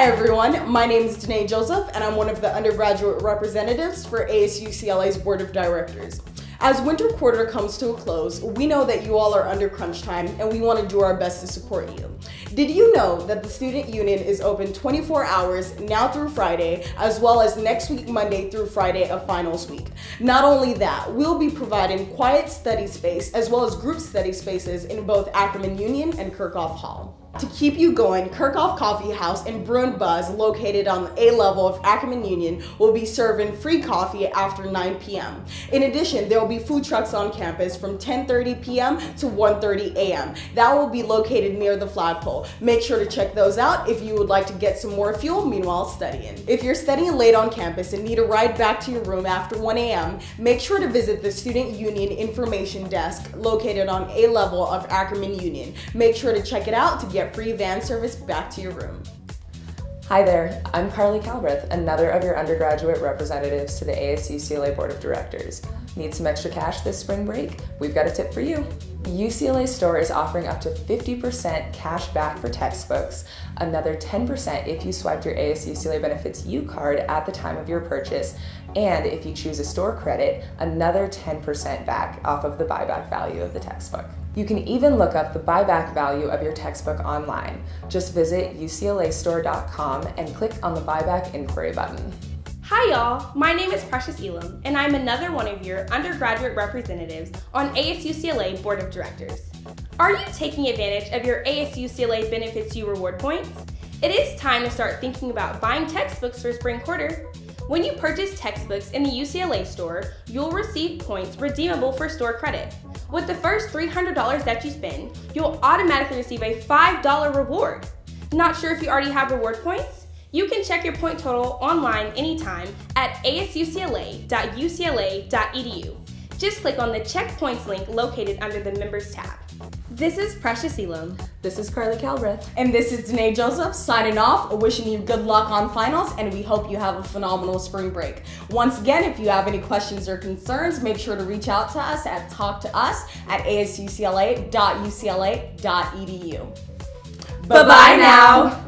Hi everyone, my name is Danae Joseph and I'm one of the undergraduate representatives for ASU-CLA's Board of Directors. As winter quarter comes to a close, we know that you all are under crunch time and we want to do our best to support you. Did you know that the Student Union is open 24 hours now through Friday, as well as next week Monday through Friday of finals week? Not only that, we'll be providing quiet study space as well as group study spaces in both Ackerman Union and Kirchhoff Hall. To keep you going, Kirchhoff Coffee House and Brew and Buzz, located on the A level of Ackerman Union, will be serving free coffee after 9 p.m. In addition, there will be food trucks on campus from 10:30 p.m. to 1:30 a.m. That will be located near the flagpole. Make sure to check those out if you would like to get some more fuel meanwhile studying. If you're studying late on campus and need a ride back to your room after 1 a.m., make sure to visit the Student Union Information Desk located on A level of Ackerman Union. Make sure to check it out to get free van service back to your room. Hi there, I'm Carly Calbreth, another of your undergraduate representatives to the ASU-CLA Board of Directors. Need some extra cash this spring break? We've got a tip for you. UCLA Store is offering up to 50% cash back for textbooks, another 10% if you swiped your ASU-CLA Benefits U card at the time of your purchase, and if you choose a store credit, another 10% back off of the buyback value of the textbook. You can even look up the buyback value of your textbook online. Just visit uclastore.com and click on the buyback inquiry button. Hi y'all, my name is Precious Elam, and I'm another one of your undergraduate representatives on ASU-CLA Board of Directors. Are you taking advantage of your ASU-CLA Benefits U reward points? It is time to start thinking about buying textbooks for spring quarter. When you purchase textbooks in the UCLA store, you'll receive points redeemable for store credit. With the first $300 that you spend, you'll automatically receive a $5 reward. Not sure if you already have reward points? You can check your point total online anytime at asucla.ucla.edu. Just click on the Check Points link located under the Members tab. This is Precious Elam. This is Carly Calbreth. And this is Danae Joseph signing off, wishing you good luck on finals, and we hope you have a phenomenal spring break. Once again, if you have any questions or concerns, make sure to reach out to us at talktous@asucla.ucla.edu. Bye-bye now.